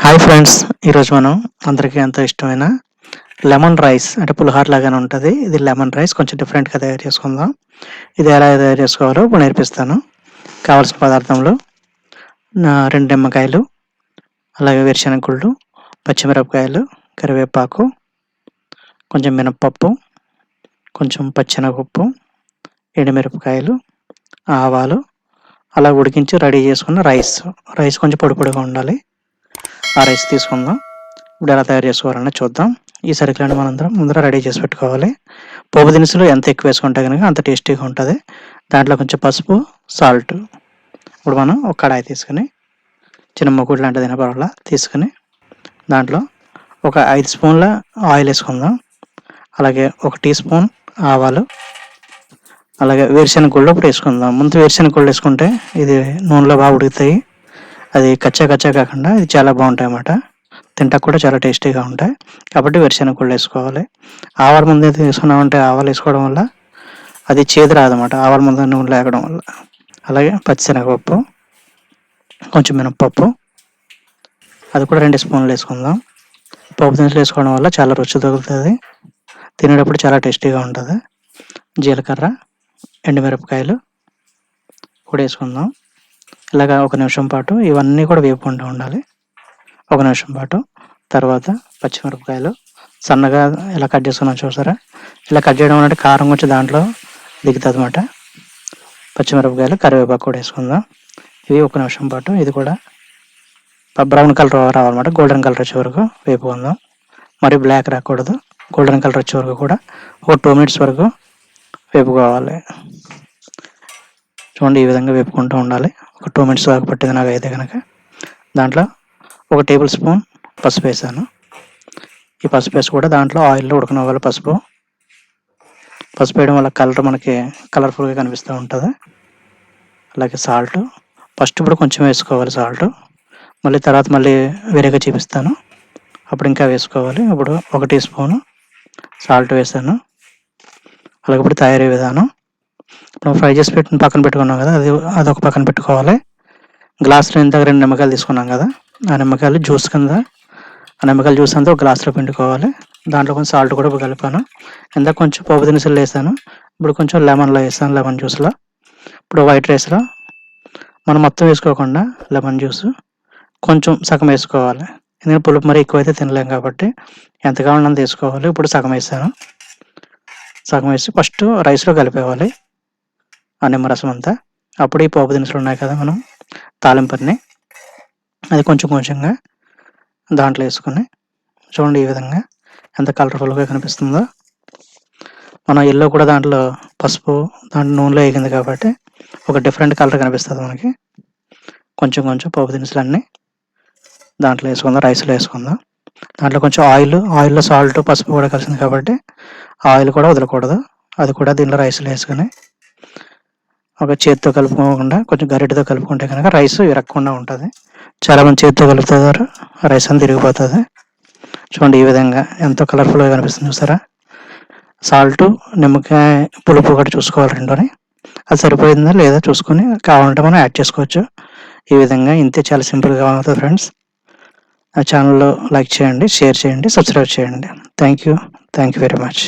Hi friends, ఈరోజు మనం అందరికీ ఎంతో ఇష్టమైన లెమన్ రైస్ అంటే పులిహోర లాగానే ఉంటుంది. ఇది లెమన్ రైస్ కొంచెం డిఫరెంట్గా తయారు చేసుకుందాం. ఇది ఎలా తయారు చేసుకోవాలో ఇప్పుడు నేర్పిస్తాను. కావాల్సిన పదార్థంలో 2 నిమ్మకాయలు, అలాగే వేరుశనగ గుళ్ళు, పచ్చిమిరపకాయలు, కరివేపాకు, కొంచెం మినప్పప్పు, కొంచెం పచ్చెనగపప్పు, ఎండుమిరపకాయలు, ఆవాలు, అలా ఉడికించి రెడీ చేసుకున్న రైస్ కొంచెం పొడి పొడిగా ఉండాలి. ఆ రైస్ తీసుకుందాం. ఇప్పుడు ఎలా తయారు చేసుకోవాలన్నా చూద్దాం. ఈ సరుకులను మనందరం ముందర రెడీ చేసి పెట్టుకోవాలి. పోపు దినుసులు ఎంత ఎక్కువ వేసుకుంటే కనుక అంత టేస్టీగా ఉంటుంది. దాంట్లో కొంచెం పసుపు, సాల్ట్. ఇప్పుడు మనం ఒక కడాయి తీసుకుని, చిన్న మొగుడు లాంటిది పర్వాలా తీసుకుని, దాంట్లో ఒక 5 స్పూన్ల ఆయిల్ వేసుకుందాం. అలాగే 1 టీ స్పూన్ ఆవాలు, అలాగే వేరుశనగ గుళ్ళు ఒకటి వేసుకుందాం. ముందు వేరుశనగ గుళ్ళు వేసుకుంటే ఇది నూనెలో బాగా ఉడుకుతాయి. అది కచ్చా కాకుండా ఇది చాలా బాగుంటాయి అన్నమాట. తింటాక కూడా చాలా టేస్టీగా ఉంటాయి. కాబట్టి వేరుశనగ గుళ్ళు వేసుకోవాలి. ఆవాల ముందు తీసుకున్నామంటే ఆవాలు వేసుకోవడం వల్ల అది చేదు రాదన్నమాట. ఆవాల ముందు నూనె లేకడం వల్ల. అలాగే పచ్చిశనగపప్పు, కొంచెం మినప్పప్పు, అది కూడా 2 స్పూన్లు వేసుకుందాం. పప్పు దినుసులు వేసుకోవడం వల్ల చాలా రుచి తగులుతుంది. తినేటప్పుడు చాలా టేస్టీగా ఉంటుంది. జీలకర్ర, ఎండుమిరపకాయలు కూడా వేసుకుందాం. ఇలాగా 1 నిమిషం పాటు ఇవన్నీ కూడా వేపుకుంటూ ఉండాలి. 1 నిమిషం పాటు. తర్వాత పచ్చిమిరపకాయలు సన్నగా ఇలా కట్ చేసుకున్నాం చూసారా. ఇలా కట్ చేయడం అంటే కారం కొంచెం దాంట్లో దిగుతుంది అన్నమాట. పచ్చిమిరపకాయలు, కరివేపాకు కూడా వేసుకుందాం. ఇవి 1 నిమిషం పాటు ఇది కూడా బ్రౌన్ కలర్ రావాలన్నమాట. గోల్డెన్ కలర్ వచ్చే వరకు వేపుకుందాం. మరి బ్లాక్ రాకూడదు. గోల్డెన్ కలర్ వచ్చే వరకు కూడా ఒక 2 మినిట్స్ వరకు వేపుకోవాలి. చూడండి, ఈ విధంగా వేపుకుంటూ ఉండాలి. ఒక 2 మినిట్స్ వరకు పట్టింది నాకు అయితే కనుక. దాంట్లో 1 టేబుల్ స్పూన్ పసుపు వేసాను. ఈ పసుపు వేసి కూడా దాంట్లో ఆయిల్లో ఉడకనివ్వాలి. పసుపు వేయడం వల్ల కలర్ మనకి కలర్ఫుల్గా కనిపిస్తూ ఉంటుంది. అలాగే సాల్ట్ ఫస్ట్ ఇప్పుడు కొంచెం వేసుకోవాలి. సాల్ట్ మళ్ళీ తర్వాత వేరేగా చూపిస్తాను, అప్పుడు ఇంకా వేసుకోవాలి. ఇప్పుడు 1 టీ స్పూను సాల్ట్ వేసాను. అలాగే ఇప్పుడు తయారీ విధానం. ఇప్పుడు ఫ్రై చేసి పక్కన పెట్టుకున్నాం కదా, అదొక పక్కన పెట్టుకోవాలి. గ్లాసులో ఇంతకు 2 నిమ్మకాయలు తీసుకున్నాం కదా, ఆ నిమ్మకాయలు జ్యూస్ కింద ఆ నిమ్మకాయల జ్యూస్ అంతా ఒక గ్లాసులో పిండుకోవాలి. దాంట్లో కొంచెం సాల్ట్ కూడా కలిపాను. ఇందాక కొంచెం పోపు దినుసులు వేసాను. ఇప్పుడు కొంచెం లెమన్లో వేసాను, లెమన్ జ్యూస్లో. ఇప్పుడు వైట్ రైస్లో మనం మొత్తం వేసుకోకుండా లెమన్ జ్యూస్ కొంచెం సగం వేసుకోవాలి. ఎందుకంటే పులుపు మరీ ఎక్కువైతే తినలేం కాబట్టి ఎంత కావాలో అంత వేసుకోవాలి. ఇప్పుడు సగం వేసాను. సగం వేసి ఫస్ట్ రైస్లో కలిపేవాలి ఆ నిమ్మరసం అంతా. అప్పుడు ఈ పోపు దినుసులు ఉన్నాయి కదా మనం తాలింపుని, అది కొంచెం కొంచెంగా దాంట్లో వేసుకొని చూడండి ఈ విధంగా ఎంత కలర్ఫుల్గా కనిపిస్తుందో. మనం ఎల్లో కూడా దాంట్లో పసుపు దాంట్లో నూనెలో వేగింది కాబట్టి ఒక డిఫరెంట్ కలర్ కనిపిస్తుంది మనకి. కొంచెం కొంచెం పోపు దినుసులన్నీ దాంట్లో వేసుకుందాం, రైస్లో వేసుకుందాం. దాంట్లో కొంచెం ఆయిల్లో సాల్ట్, పసుపు కూడా కలిసింది కాబట్టి ఆయిల్ కూడా వదలకూడదు. అది కూడా దీంట్లో రైస్లో వేసుకొని ఒక చేతితో కలుపుకోకుండా కొంచెం గరిటెతో కలుపుకుంటే కనుక రైస్ ఇరక్కుండా ఉంటుంది. చాలామంది చేతితో కలుపుతారు, రైస్ అని తిరిగిపోతుంది. చూడండి ఈ విధంగా ఎంతో కలర్ఫుల్గా కనిపిస్తుంది చూసారా. సాల్ట్, నిమ్మకాయ పులుపు కూడా చూసుకోవాలి రెండుని. అది సరిపోయిందా లేదా చూసుకొని కావాలంటే మనం యాడ్ చేసుకోవచ్చు. ఈ విధంగా ఇంతే, చాలా సింపుల్గా అవుతుంది ఫ్రెండ్స్. ఆ ఛానల్లో లైక్ చేయండి, షేర్ చేయండి, సబ్స్క్రైబ్ చేయండి. Thank you very much.